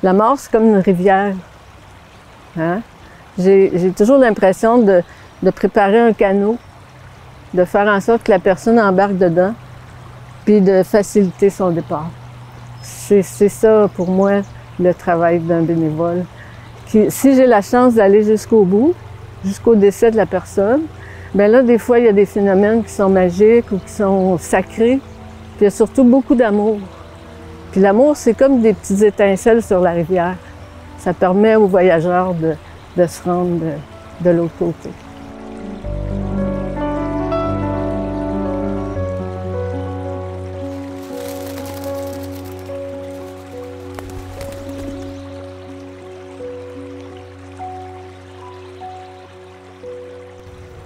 La mort, c'est comme une rivière. Hein? J'ai toujours l'impression de préparer un canot, de faire en sorte que la personne embarque dedans, puis de faciliter son départ. C'est ça, pour moi, le travail d'un bénévole. Si j'ai la chance d'aller jusqu'au bout, jusqu'au décès de la personne, bien là, des fois, il y a des phénomènes qui sont magiques ou qui sont sacrés. Puis il y a surtout beaucoup d'amour. Puis l'amour, c'est comme des petites étincelles sur la rivière. Ça permet aux voyageurs de se rendre de l'autre côté.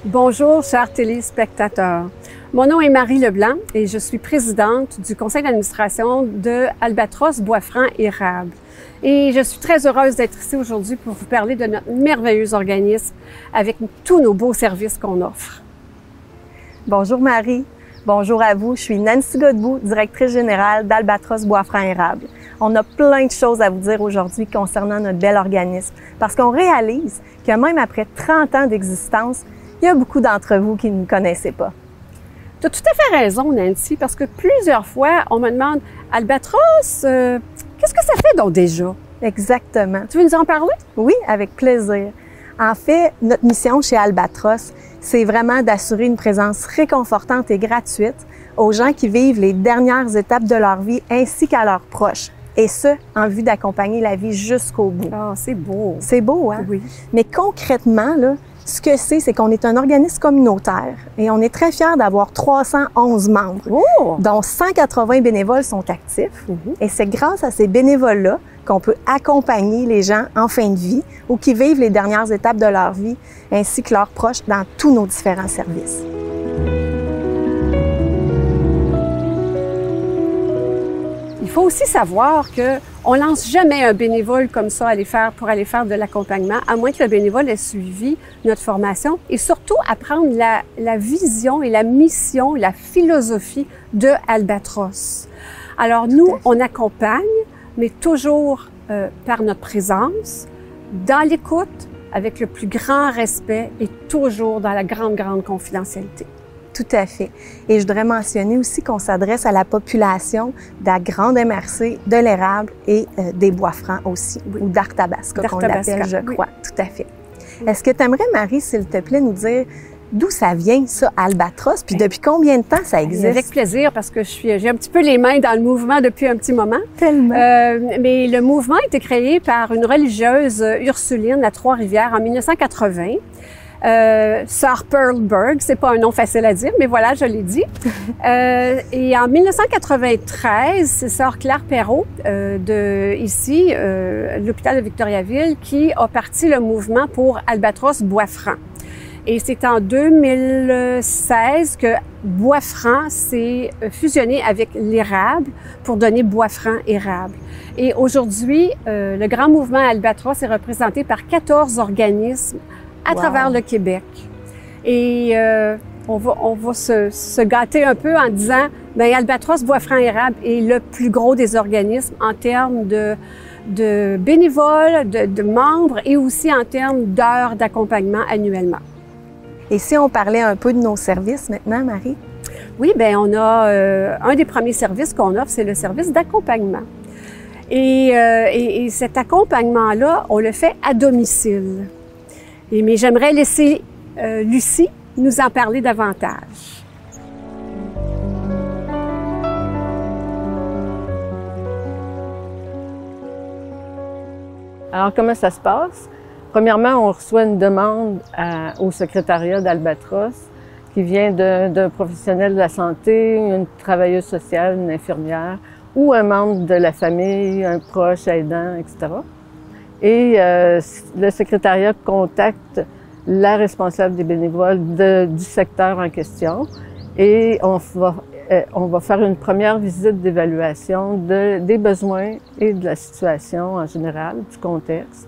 Bonjour, chers téléspectateurs. Mon nom est Marie Leblanc et je suis présidente du conseil d'administration de Albatros Bois-Franc Érable. Et je suis très heureuse d'être ici aujourd'hui pour vous parler de notre merveilleux organisme avec tous nos beaux services qu'on offre. Bonjour Marie. Bonjour à vous. Je suis Nancy Godbout, directrice générale d'Albatros Bois-Franc Érable. On a plein de choses à vous dire aujourd'hui concernant notre bel organisme parce qu'on réalise que même après 30 ans d'existence, il y a beaucoup d'entre vous qui ne nous connaissaient pas. Tu as tout à fait raison, Nancy, parce que plusieurs fois, on me demande « Albatros, qu'est-ce que ça fait donc déjà? » Exactement. Tu veux nous en parler? Oui, avec plaisir. En fait, notre mission chez Albatros, c'est vraiment d'assurer une présence réconfortante et gratuite aux gens qui vivent les dernières étapes de leur vie ainsi qu'à leurs proches. Et ce, en vue d'accompagner la vie jusqu'au bout. Ah, c'est beau. C'est beau, hein? Oui. Mais concrètement, là, ce que c'est qu'on est un organisme communautaire et on est très fiers d'avoir 311 membres, dont 180 bénévoles sont actifs. Et c'est grâce à ces bénévoles-là qu'on peut accompagner les gens en fin de vie ou qui vivent les dernières étapes de leur vie, ainsi que leurs proches dans tous nos différents services. Il faut aussi savoir qu'on ne lance jamais un bénévole comme ça pour aller faire de l'accompagnement, à moins que le bénévole ait suivi notre formation et surtout apprendre la vision et la mission, la philosophie de Albatros. Alors nous, on accompagne, mais toujours par notre présence, dans l'écoute, avec le plus grand respect et toujours dans la grande confidentialité. Tout à fait. Et je voudrais mentionner aussi qu'on s'adresse à la population de la Grande MRC, de l'Érable et des Bois-Francs aussi, ou d'Arthabasca, qu'on l'appelle, je crois. Oui. Tout à fait. Est-ce que tu aimerais, Marie, s'il te plaît, nous dire d'où ça vient, ça, Albatros, puis depuis combien de temps ça existe? Avec plaisir, parce que j'ai un petit peu les mains dans le mouvement depuis un petit moment. Tellement. Mais le mouvement a été créé par une religieuse ursuline à Trois-Rivières en 1980. Sœur Pearlberg, c'est pas un nom facile à dire, mais voilà, je l'ai dit. Et en 1993, c'est Sœur Claire Perrault ici, l'hôpital de Victoriaville, qui a parti le mouvement pour Albatros Bois-Franc. Et c'est en 2016 que Bois-Franc s'est fusionné avec l'Érable pour donner Bois-Franc Érable. Et aujourd'hui, le grand mouvement Albatros est représenté par 14 organismes à travers le Québec. Et on va se gâter un peu en disant, bien, Albatros Bois-Franc Érable est le plus gros des organismes en termes de bénévoles, de membres et aussi en termes d'heures d'accompagnement annuellement. Et si on parlait un peu de nos services maintenant, Marie? Oui, bien, on a un des premiers services qu'on offre, c'est le service d'accompagnement. Et cet accompagnement-là, on le fait à domicile. Mais j'aimerais laisser Lucie nous en parler davantage. Alors, comment ça se passe? Premièrement, on reçoit une demande au secrétariat d'Albatros qui vient d'un professionnel de la santé, une travailleuse sociale, une infirmière ou un membre de la famille, un proche aidant, etc. Et le secrétariat contacte la responsable des bénévoles du secteur en question et on va faire une première visite d'évaluation des besoins et de la situation en général, du contexte.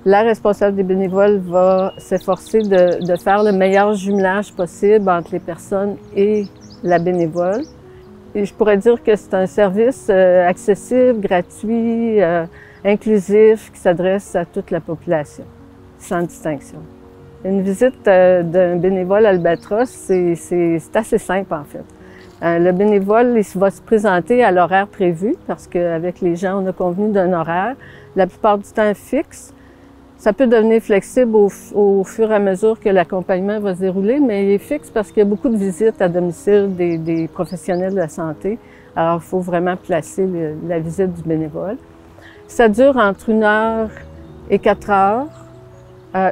La responsable des bénévoles va s'efforcer de faire le meilleur jumelage possible entre les personnes et la bénévole. Et je pourrais dire que c'est un service accessible, gratuit, inclusif, qui s'adresse à toute la population, sans distinction. Une visite d'un bénévole albatros, c'est assez simple en fait. Le bénévole, il va se présenter à l'horaire prévu, parce qu'avec les gens, on a convenu d'un horaire, la plupart du temps fixe. Ça peut devenir flexible au fur et à mesure que l'accompagnement va se dérouler, mais il est fixe parce qu'il y a beaucoup de visites à domicile des professionnels de la santé. Alors, il faut vraiment placer la visite du bénévole. Ça dure entre 1 heure et 4 heures,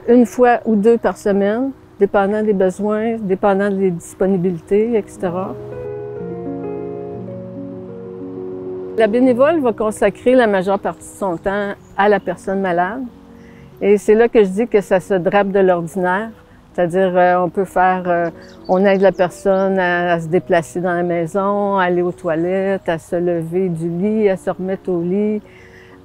une fois ou 2 par semaine, dépendant des besoins, dépendant des disponibilités, etc. La bénévole va consacrer la majeure partie de son temps à la personne malade. Et c'est là que je dis que ça se drape de l'ordinaire. C'est-à-dire, on aide la personne à se déplacer dans la maison, à aller aux toilettes, à se lever du lit, à se remettre au lit.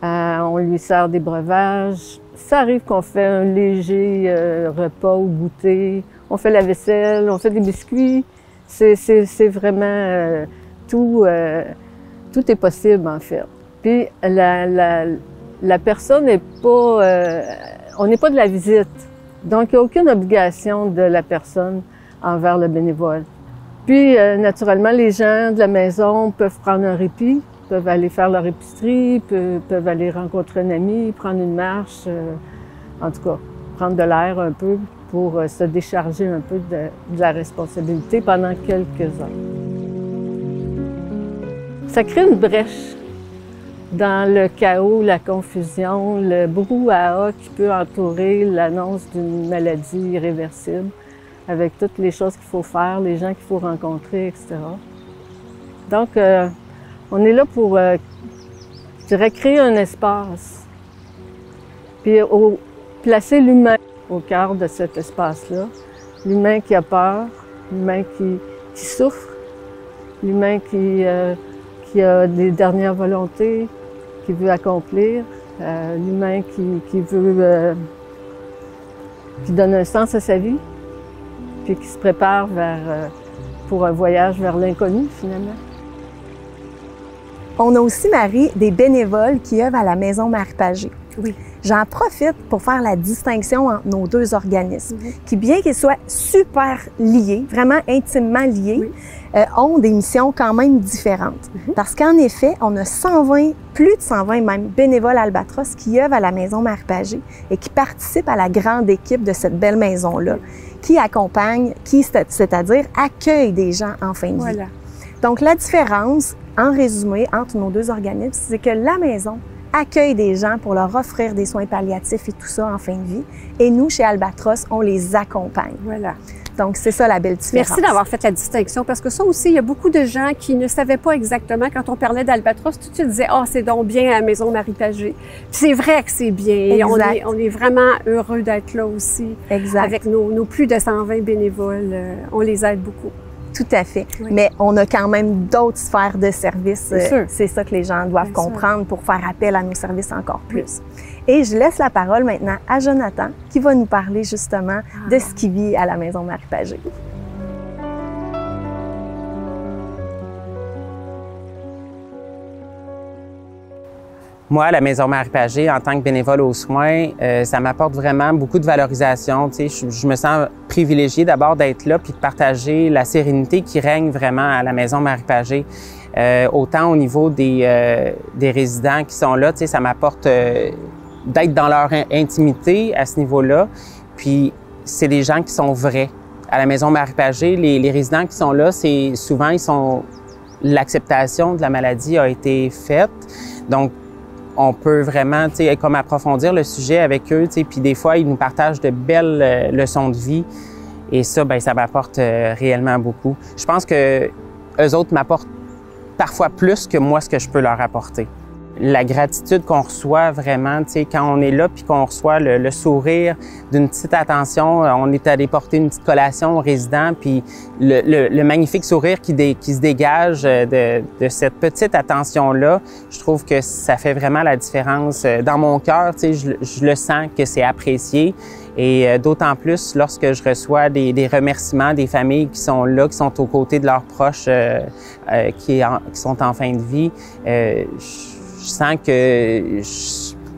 On lui sert des breuvages. Ça arrive qu'on fait un léger repas ou goûter. On fait la vaisselle, on fait des biscuits. C'est vraiment tout est possible, en fait. Puis, la personne n'est pas... on n'est pas de la visite. Donc, il n'y a aucune obligation de la personne envers le bénévole. Puis, naturellement, les gens de la maison peuvent prendre un répit, peuvent aller faire leur épicerie, peuvent aller rencontrer un ami, prendre une marche, en tout cas, prendre de l'air un peu pour se décharger un peu de la responsabilité pendant quelques heures. Ça crée une brèche dans le chaos, la confusion, le brouhaha qui peut entourer l'annonce d'une maladie irréversible, avec toutes les choses qu'il faut faire, les gens qu'il faut rencontrer, etc. Donc, on est là pour, je dirais, créer un espace, puis placer l'humain au cœur de cet espace-là. L'humain qui a peur, l'humain qui souffre, l'humain qui a des dernières volontés, qui veut accomplir, l'humain qui veut, qui donne un sens à sa vie, puis qui se prépare pour un voyage vers l'inconnu, finalement. On a aussi, Marie, des bénévoles qui œuvrent à la Maison Marie Pagé. Oui. J'en profite pour faire la distinction entre nos 2 organismes, qui, bien qu'ils soient super liés, vraiment intimement liés, ont des missions quand même différentes. Parce qu'en effet, on a plus de 120 même bénévoles albatros qui œuvrent à la Maison Marie Pagé et qui participent à la grande équipe de cette belle maison-là, qui accompagne, c'est-à-dire accueille des gens en fin de vie. Donc, la différence, en résumé, entre nos 2 organismes, c'est que la maison accueille des gens pour leur offrir des soins palliatifs et tout ça en fin de vie. Et nous, chez Albatros, on les accompagne. Voilà. Donc, c'est ça la belle différence. Merci d'avoir fait la distinction, parce que ça aussi, il y a beaucoup de gens qui ne savaient pas exactement, quand on parlait d'Albatros, tout de suite disaient « Ah, c'est donc bien à la Maison Marie Pagé ». C'est vrai que c'est bien. Et on est vraiment heureux d'être là aussi. Exact. Avec nos plus de 120 bénévoles. On les aide beaucoup. Tout à fait. Oui. Mais on a quand même d'autres sphères de services. C'est ça que les gens doivent comprendre pour faire appel à nos services encore plus. Et je laisse la parole maintenant à Jonathan qui va nous parler justement de ce qu'il vit à la Maison Marie Pagé. Moi, à la Maison Marie Pagé, en tant que bénévole aux soins, ça m'apporte vraiment beaucoup de valorisation. Tu sais, je me sens privilégiée d'abord d'être là puis de partager la sérénité qui règne vraiment à la Maison Marie Pagé. Autant au niveau des résidents qui sont là, tu sais, ça m'apporte d'être dans leur intimité à ce niveau-là. Puis, c'est des gens qui sont vrais. À la Maison Marie Pagé, les résidents qui sont là, c'est souvent, l'acceptation de la maladie a été faite. Donc, on peut vraiment, tu sais, comme approfondir le sujet avec eux, tu sais, puis des fois, ils nous partagent de belles leçons de vie. Et ça, bien, ça m'apporte réellement beaucoup. Je pense que eux autres m'apportent parfois plus que moi, ce que je peux leur apporter. La gratitude qu'on reçoit vraiment, tu sais, quand on est là puis qu'on reçoit le sourire d'une petite attention, on est allé porter une petite collation aux résidents, puis le magnifique sourire qui se dégage de cette petite attention-là, je trouve que ça fait vraiment la différence. Dans mon cœur, tu sais, je le sens que c'est apprécié. Et d'autant plus lorsque je reçois des remerciements des familles qui sont là, qui sont aux côtés de leurs proches qui sont en fin de vie. Je sens que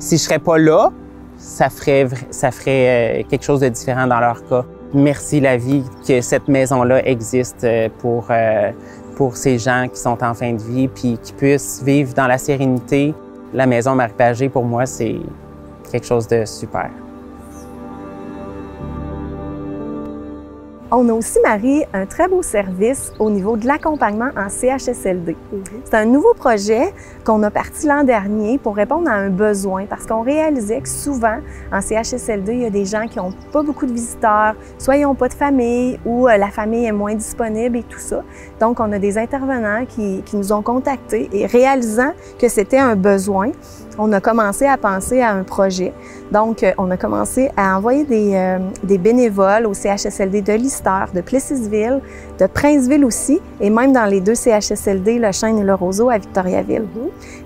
si je serais pas là, ça ferait quelque chose de différent dans leur cas. Merci la vie que cette maison-là existe pour ces gens qui sont en fin de vie puis qui puissent vivre dans la sérénité. La maison Marie Pagé, pour moi, c'est quelque chose de super. On a aussi, Marie, un très beau service au niveau de l'accompagnement en CHSLD. C'est un nouveau projet qu'on a parti l'an dernier pour répondre à un besoin parce qu'on réalisait que souvent, en CHSLD, il y a des gens qui n'ont pas beaucoup de visiteurs, soit ils n'ont pas de famille ou la famille est moins disponible et tout ça. Donc, on a des intervenants qui nous ont contactés et réalisant que c'était un besoin, on a commencé à penser à un projet. Donc, on a commencé à envoyer des bénévoles au CHSLD de Lister, de Plessisville, de Princeville aussi, et même dans les deux CHSLD, Le Chêne et Le Roseau à Victoriaville.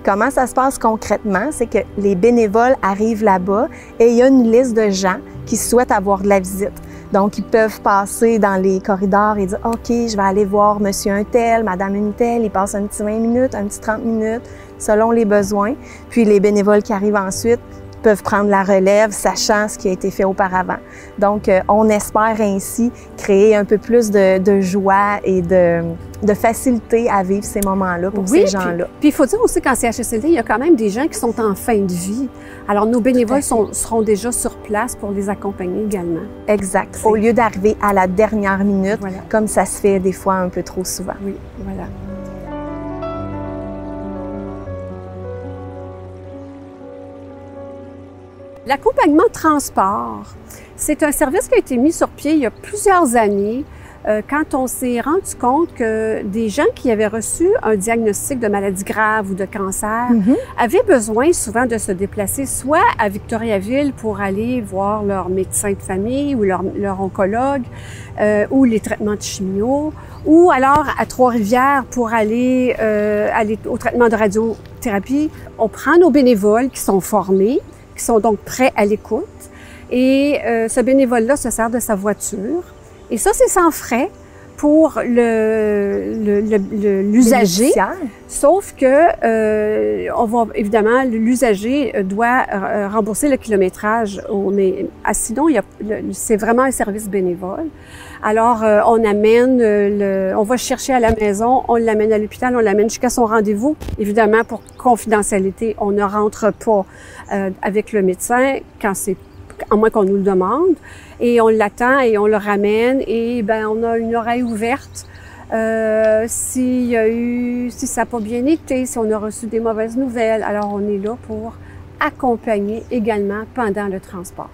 Comment ça se passe concrètement? C'est que les bénévoles arrivent là-bas et il y a une liste de gens qui souhaitent avoir de la visite. Donc, ils peuvent passer dans les corridors et dire « OK, je vais aller voir monsieur un tel, madame une telle. » Ils passent un petit 20 minutes, un petit 30 minutes, selon les besoins. Puis, les bénévoles qui arrivent ensuite peuvent prendre la relève, sachant ce qui a été fait auparavant. Donc, on espère ainsi créer un peu plus de joie et de facilité à vivre ces moments-là pour ces gens-là. Puis, il faut dire aussi qu'en CHSLD, il y a quand même des gens qui sont en fin de vie. Alors, nos bénévoles seront déjà sur place pour les accompagner également. Exact. Au lieu d'arriver à la dernière minute, comme ça se fait des fois un peu trop souvent. Oui, voilà. L'accompagnement transport, c'est un service qui a été mis sur pied il y a plusieurs années quand on s'est rendu compte que des gens qui avaient reçu un diagnostic de maladie grave ou de cancer avaient besoin souvent de se déplacer soit à Victoriaville pour aller voir leur médecin de famille ou leur oncologue ou les traitements de chimio, ou alors à Trois-Rivières pour aller au traitement de radiothérapie. On prend nos bénévoles qui sont formés, qui sont donc prêts à l'écoute. Et ce bénévole-là se sert de sa voiture. Et ça, c'est sans frais pour l'usager. Sauf que, évidemment, l'usager doit rembourser le kilométrage. Mais sinon, c'est vraiment un service bénévole. Alors, on va chercher à la maison, on l'amène à l'hôpital, on l'amène jusqu'à son rendez-vous. Évidemment, pour confidentialité, on ne rentre pas avec le médecin à moins qu'on nous le demande. Et on l'attend et on le ramène et on a une oreille ouverte. Si ça n'a pas bien été, si on a reçu des mauvaises nouvelles, alors on est là pour accompagner également pendant le transport.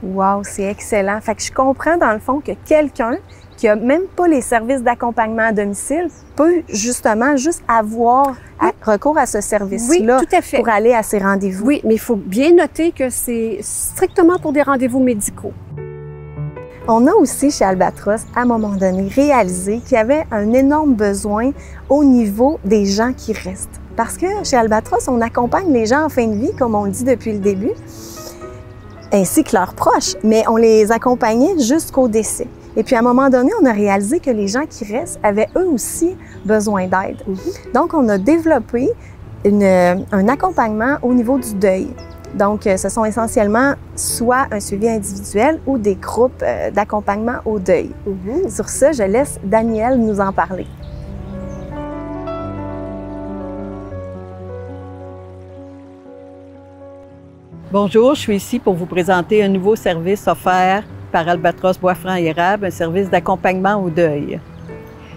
Wow, c'est excellent. Fait que je comprends dans le fond que quelqu'un qui a même pas les services d'accompagnement à domicile peut justement juste avoir recours à ce service-là pour aller à ses rendez-vous. Oui, mais il faut bien noter que c'est strictement pour des rendez-vous médicaux. On a aussi chez Albatros, à un moment donné, réalisé qu'il y avait un énorme besoin au niveau des gens qui restent. Parce que chez Albatros, on accompagne les gens en fin de vie, comme on le dit depuis le début, ainsi que leurs proches, mais on les accompagnait jusqu'au décès. Et puis, à un moment donné, on a réalisé que les gens qui restent avaient eux aussi besoin d'aide. Donc, on a développé un accompagnement au niveau du deuil. Donc, ce sont essentiellement soit un suivi individuel ou des groupes d'accompagnement au deuil. Sur ce, je laisse Danielle nous en parler. Bonjour, je suis ici pour vous présenter un nouveau service offert par Albatros Boisfranc-Érable, un service d'accompagnement au deuil.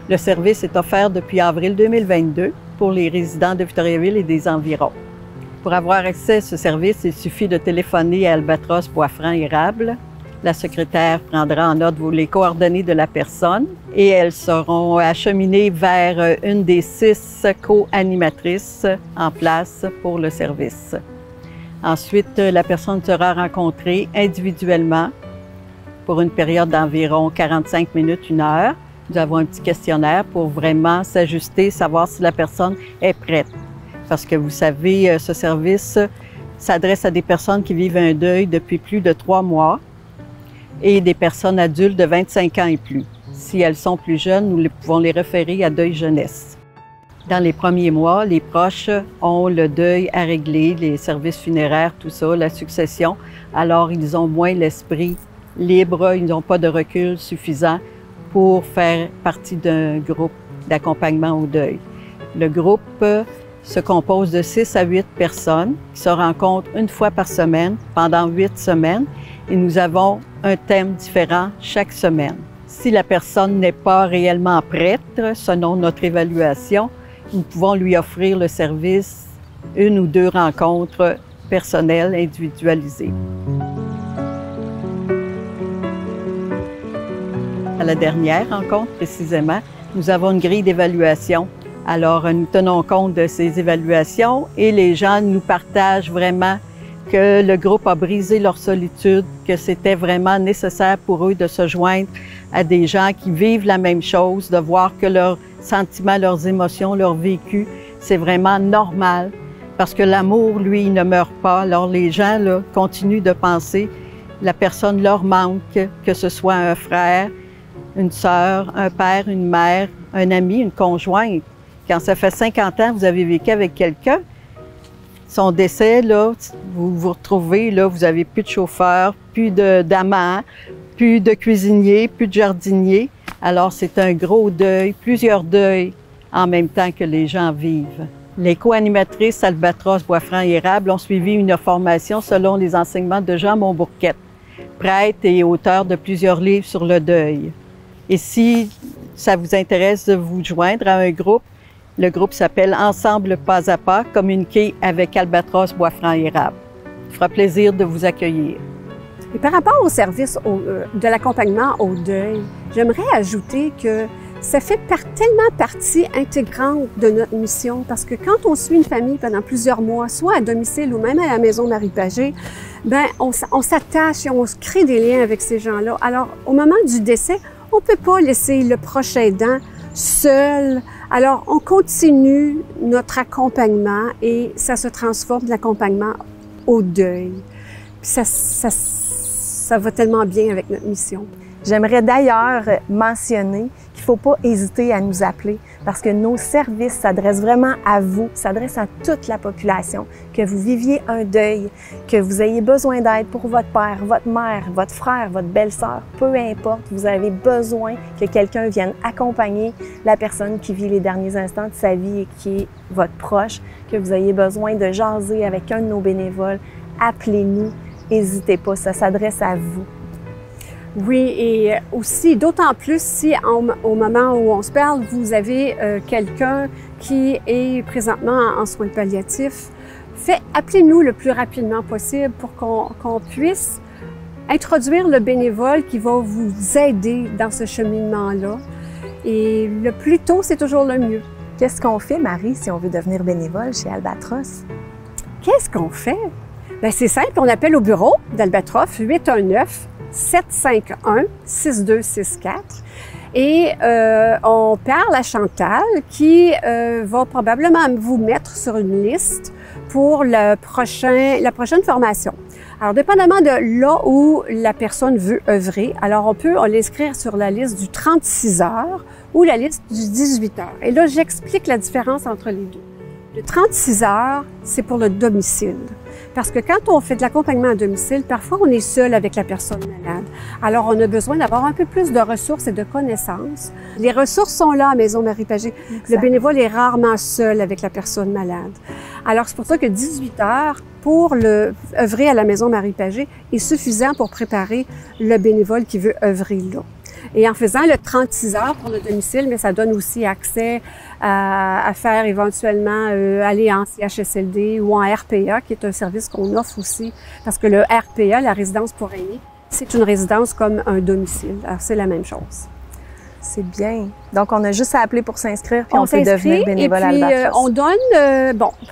Le service est offert depuis avril 2022 pour les résidents de Victoriaville et des environs. Pour avoir accès à ce service, il suffit de téléphoner à Albatros Boisfranc-Érable. La secrétaire prendra en note les coordonnées de la personne et elles seront acheminées vers une des 6 co-animatrices en place pour le service. Ensuite, la personne sera rencontrée individuellement pour une période d'environ 45 minutes, 1 heure. Nous avons un petit questionnaire pour vraiment s'ajuster, savoir si la personne est prête. Parce que vous savez, ce service s'adresse à des personnes qui vivent un deuil depuis plus de 3 mois et des personnes adultes de 25 ans et plus. Si elles sont plus jeunes, nous pouvons les référer à Deuil Jeunesse. Dans les premiers mois, les proches ont le deuil à régler, les services funéraires, tout ça, la succession. Alors, ils ont moins l'esprit libre, ils n'ont pas de recul suffisant pour faire partie d'un groupe d'accompagnement au deuil. Le groupe se compose de 6 à 8 personnes qui se rencontrent une fois par semaine pendant 8 semaines et nous avons un thème différent chaque semaine. Si la personne n'est pas réellement prête, selon notre évaluation, nous pouvons lui offrir le service 1 ou 2 rencontres personnelles individualisées. À la dernière rencontre, précisément, nous avons une grille d'évaluation. Alors, nous tenons compte de ces évaluations et les gens nous partagent vraiment que le groupe a brisé leur solitude, que c'était vraiment nécessaire pour eux de se joindre à des gens qui vivent la même chose, de voir que leurs sentiments, leurs émotions, leur vécu, c'est vraiment normal parce que l'amour, lui, il ne meurt pas. Alors, les gens là, continuent de penser, la personne leur manque, que ce soit un frère, une sœur, un père, une mère, un ami, une conjointe. Quand ça fait 50 ans que vous avez vécu avec quelqu'un, son décès, là, vous vous retrouvez, là, vous n'avez plus de chauffeur, plus d'amant, plus de cuisinier, plus de jardinier. Alors, c'est un gros deuil, plusieurs deuils en même temps que les gens vivent. Les co-animatrices Albatros, Boisfranc et Érable ont suivi une formation selon les enseignements de Jean Montbourquette, prêtre et auteur de plusieurs livres sur le deuil. Et si ça vous intéresse de vous joindre à un groupe, le groupe s'appelle Ensemble pas à pas, communiquer avec Albatros, Boisfranc et Érable. Il fera plaisir de vous accueillir. Et par rapport au service de l'accompagnement au deuil, j'aimerais ajouter que ça fait tellement partie intégrante de notre mission parce que quand on suit une famille pendant plusieurs mois, soit à domicile ou même à la maison Marie Pagé, ben on s'attache et on se crée des liens avec ces gens-là. Alors, au moment du décès, on ne peut pas laisser le proche aidant seul. Alors, on continue notre accompagnement et ça se transforme de l'accompagnement au deuil. Puis ça va tellement bien avec notre mission. J'aimerais d'ailleurs mentionner qu'il ne faut pas hésiter à nous appeler parce que nos services s'adressent vraiment à vous, s'adressent à toute la population. Que vous viviez un deuil, que vous ayez besoin d'aide pour votre père, votre mère, votre frère, votre belle-sœur, peu importe, vous avez besoin que quelqu'un vienne accompagner la personne qui vit les derniers instants de sa vie et qui est votre proche, que vous ayez besoin de jaser avec un de nos bénévoles, appelez-nous, n'hésitez pas, ça s'adresse à vous. Oui, et aussi, d'autant plus si au moment où on se parle, vous avez quelqu'un qui est présentement en soins palliatifs, appelez-nous le plus rapidement possible pour qu'on puisse introduire le bénévole qui va vous aider dans ce cheminement-là. Et le plus tôt, c'est toujours le mieux. Qu'est-ce qu'on fait, Marie, si on veut devenir bénévole chez Albatros? Qu'est-ce qu'on fait? Bien, c'est simple, on appelle au bureau d'Albatros, 819-751-6264. Et on parle à Chantal qui va probablement vous mettre sur une liste pour la prochaine formation. Alors, dépendamment de là où la personne veut œuvrer, alors on peut l'inscrire sur la liste du 36 heures ou la liste du 18 heures. Et là, j'explique la différence entre les deux. Le 36 heures, c'est pour le domicile. Parce que quand on fait de l'accompagnement à domicile, parfois on est seul avec la personne malade. Alors, on a besoin d'avoir un peu plus de ressources et de connaissances. Les ressources sont là à Maison Marie Pagé. Le bénévole est rarement seul avec la personne malade. Alors, c'est pour ça que 18 heures pour œuvrer à la Maison Marie Pagé est suffisant pour préparer le bénévole qui veut œuvrer là. Et en faisant le 36 heures pour le domicile, mais ça donne aussi accès à faire éventuellement aller en CHSLD ou en RPA, qui est un service qu'on offre aussi. Parce que le RPA, la résidence pour aînés, c'est une résidence comme un domicile. Alors, c'est la même chose. C'est bien. Donc, on a juste à appeler pour s'inscrire, puis on peut devenir bénévole à Albatros. On donne,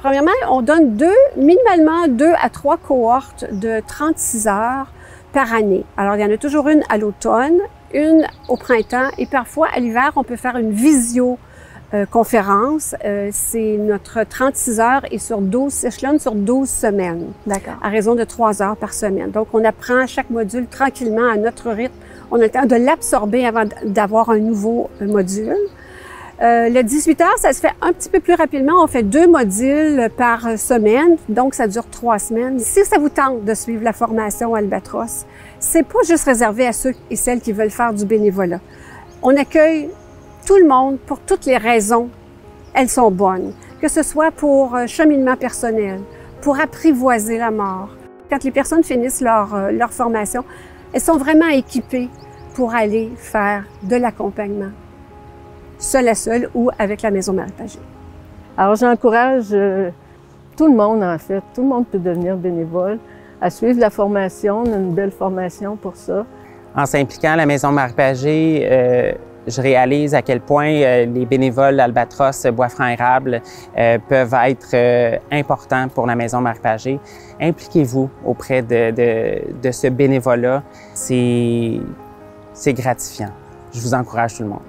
premièrement, on donne minimalement 2 à 3 cohortes de 36 heures par année. Alors, il y en a toujours une à l'automne, une au printemps et parfois à l'hiver, on peut faire une visioconférence. C'est notre 36 heures et s'échelonne sur 12 semaines. D'accord. À raison de 3 heures par semaine. Donc, on apprend chaque module tranquillement à notre rythme. On a le temps de l'absorber avant d'avoir un nouveau module. Le 18 heures, ça se fait un petit peu plus rapidement. On fait 2 modules par semaine, donc ça dure 3 semaines. Si ça vous tente de suivre la formation Albatros, c'est pas juste réservé à ceux et celles qui veulent faire du bénévolat. On accueille tout le monde pour toutes les raisons. Elles sont bonnes, que ce soit pour cheminement personnel, pour apprivoiser la mort. Quand les personnes finissent leur formation, elles sont vraiment équipées pour aller faire de l'accompagnement, seul à seul ou avec la Maison Marie-Pagé. Alors, j'encourage tout le monde, en fait. Tout le monde peut devenir bénévole, à suivre la formation. On a une belle formation pour ça. En s'impliquant à la Maison Marie-Pagé, je réalise à quel point les bénévoles Albatros Bois-Franc-Érable peuvent être importants pour la Maison Marie-Pagé. Impliquez-vous auprès de ce bénévolat. C'est gratifiant. Je vous encourage tout le monde.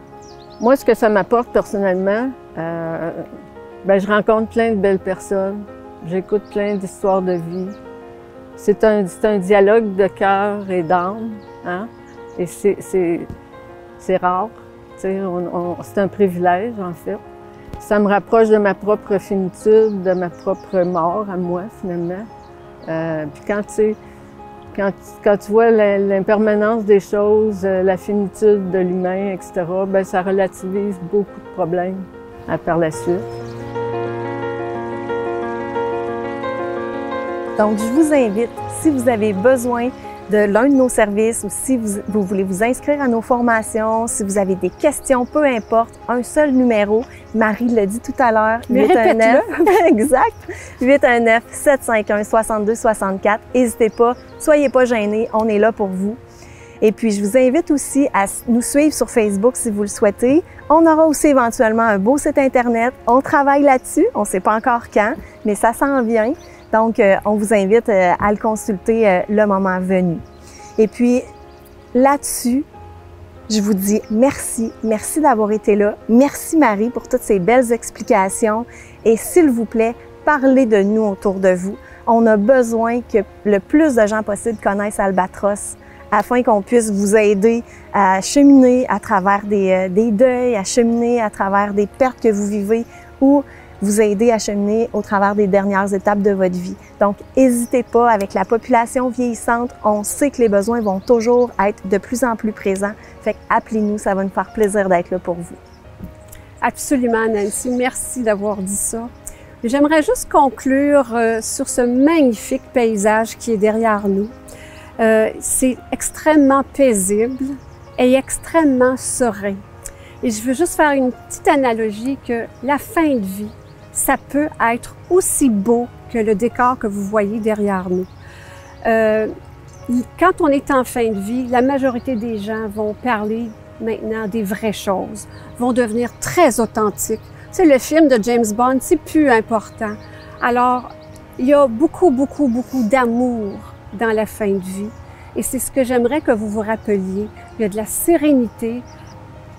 Moi, ce que ça m'apporte personnellement, je rencontre plein de belles personnes. J'écoute plein d'histoires de vie. C'est un dialogue de cœur et d'âme, hein? Et c'est rare. C'est un privilège, en fait. Ça me rapproche de ma propre finitude, de ma propre mort à moi, finalement. Puis quand tu vois l'impermanence des choses, la finitude de l'humain, etc., bien, ça relativise beaucoup de problèmes par la suite. Donc, je vous invite, si vous avez besoin de l'un de nos services ou si vous voulez vous inscrire à nos formations, si vous avez des questions, peu importe, un seul numéro. Marie l'a dit tout à l'heure, 819, exact, 819-751-6264. N'hésitez pas, soyez pas gênés, on est là pour vous. Et puis, je vous invite aussi à nous suivre sur Facebook si vous le souhaitez. On aura aussi éventuellement un beau site Internet. On travaille là-dessus, on ne sait pas encore quand, mais ça s'en vient. Donc, on vous invite à le consulter le moment venu. Et puis, là-dessus, je vous dis merci. Merci d'avoir été là. Merci Marie pour toutes ces belles explications. Et s'il vous plaît, parlez de nous autour de vous. On a besoin que le plus de gens possible connaissent Albatros afin qu'on puisse vous aider à cheminer à travers des deuils, à cheminer à travers des pertes que vous vivez ou vous aider à cheminer au travers des dernières étapes de votre vie. Donc, n'hésitez pas, avec la population vieillissante, on sait que les besoins vont toujours être de plus en plus présents. Fait appelez-nous, ça va nous faire plaisir d'être là pour vous. Absolument, Nancy. Merci d'avoir dit ça. J'aimerais juste conclure sur ce magnifique paysage qui est derrière nous. C'est extrêmement paisible et extrêmement serein. Et je veux juste faire une petite analogie que la fin de vie, ça peut être aussi beau que le décor que vous voyez derrière nous. Quand on est en fin de vie, la majorité des gens vont parler maintenant des vraies choses, vont devenir très authentiques. Tu sais, le film de James Bond, c'est plus important. Alors, il y a beaucoup d'amour dans la fin de vie. Et c'est ce que j'aimerais que vous vous rappeliez. Il y a de la sérénité.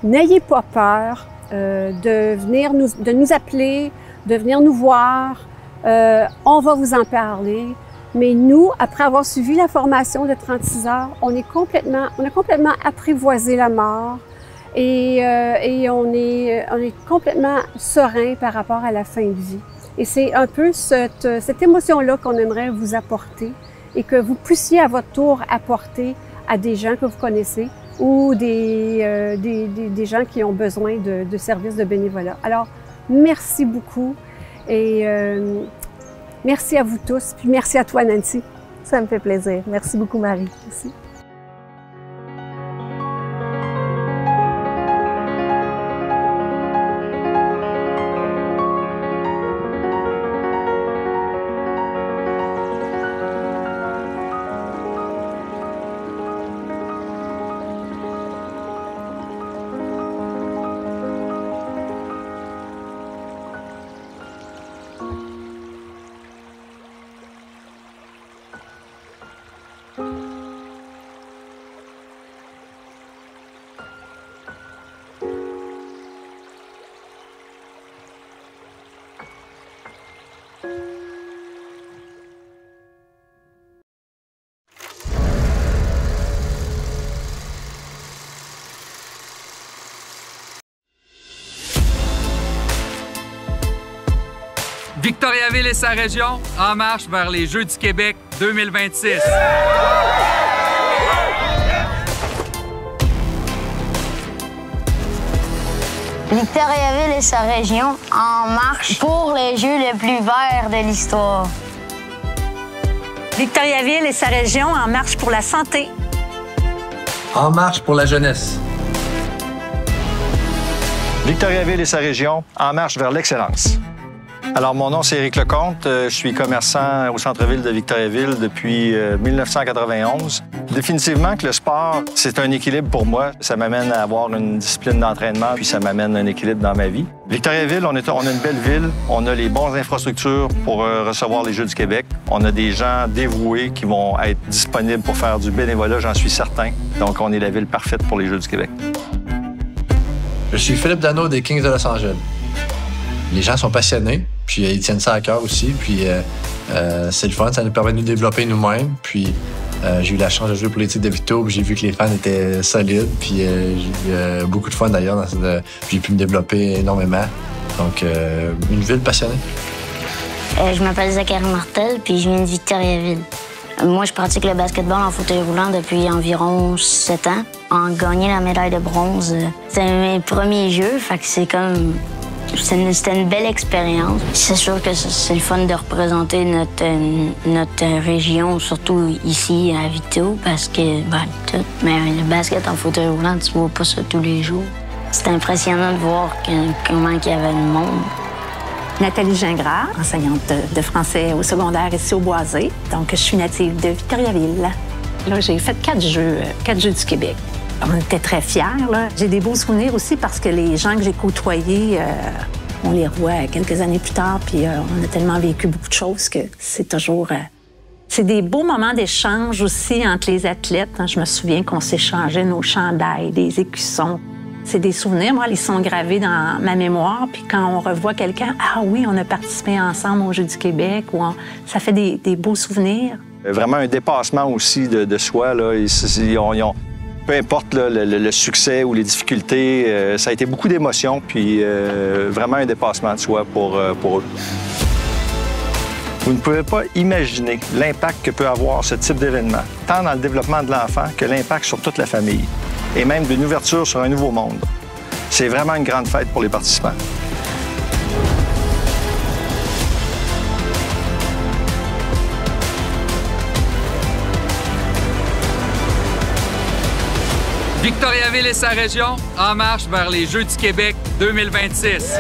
N'ayez pas peur de nous appeler, de venir nous voir. On va vous en parler. Mais nous, après avoir suivi la formation de 36 heures, on a complètement apprivoisé la mort et on est complètement serein par rapport à la fin de vie. Et c'est un peu cette émotion-là qu'on aimerait vous apporter et que vous puissiez à votre tour apporter à des gens que vous connaissez ou des gens qui ont besoin de services de bénévolat. Alors, merci beaucoup et merci à vous tous, puis merci à toi, Nancy. Ça me fait plaisir. Merci beaucoup, Marie. Merci. Victoriaville et sa région, en marche vers les Jeux du Québec 2026. Victoriaville et sa région, en marche pour les Jeux les plus verts de l'histoire. Victoriaville et sa région, en marche pour la santé. En marche pour la jeunesse. Victoriaville et sa région, en marche vers l'excellence. Alors, mon nom, c'est Éric Lecomte. Je suis commerçant au centre-ville de Victoriaville depuis 1991. Définitivement que le sport, c'est un équilibre pour moi. Ça m'amène à avoir une discipline d'entraînement, puis ça m'amène un équilibre dans ma vie. Victoriaville, on a une belle ville. On a les bonnes infrastructures pour recevoir les Jeux du Québec. On a des gens dévoués qui vont être disponibles pour faire du bénévolat, j'en suis certain. Donc, on est la ville parfaite pour les Jeux du Québec. Je suis Philippe Dano des Kings de Los Angeles. Les gens sont passionnés, puis ils tiennent ça à cœur aussi. Puis c'est le fun, ça nous permet de nous développer nous-mêmes. Puis j'ai eu la chance de jouer pour les Tigres de Victo, puis j'ai vu que les fans étaient solides. Puis j'ai eu beaucoup de fun d'ailleurs. J'ai pu me développer énormément. Donc, une ville passionnée. Je m'appelle Zachary Martel, puis je viens de Victoriaville. Moi, je pratique le basketball en fauteuil roulant depuis environ 7 ans. En gagnant la médaille de bronze, c'était mes premiers jeux, fait que c'est comme... C'était une belle expérience. C'est sûr que c'est le fun de représenter notre région, surtout ici à Victo, parce que, mais le basket en fauteuil roulant, tu vois pas ça tous les jours. C'est impressionnant de voir comment il y avait de monde. Nathalie Gingras, enseignante de français au secondaire ici au Boisé. Donc, je suis native de Victoriaville. Là, j'ai fait 4 jeux du Québec. On était très fiers. J'ai des beaux souvenirs aussi parce que les gens que j'ai côtoyés, on les revoit quelques années plus tard, puis on a tellement vécu beaucoup de choses que c'est toujours... C'est des beaux moments d'échange aussi entre les athlètes. Je me souviens qu'on s'échangeait nos chandails, des écussons. C'est des souvenirs, moi, ils sont gravés dans ma mémoire. Puis quand on revoit quelqu'un, ah oui, on a participé ensemble aux Jeux du Québec, ça fait des beaux souvenirs. Vraiment un dépassement aussi de soi. Là. Peu importe là, le succès ou les difficultés, ça a été beaucoup d'émotions, puis vraiment un dépassement de soi pour eux. Vous ne pouvez pas imaginer l'impact que peut avoir ce type d'événement, tant dans le développement de l'enfant que l'impact sur toute la famille, et même d'une ouverture sur un nouveau monde. C'est vraiment une grande fête pour les participants. Victoriaville et sa région, en marche vers les Jeux du Québec 2026.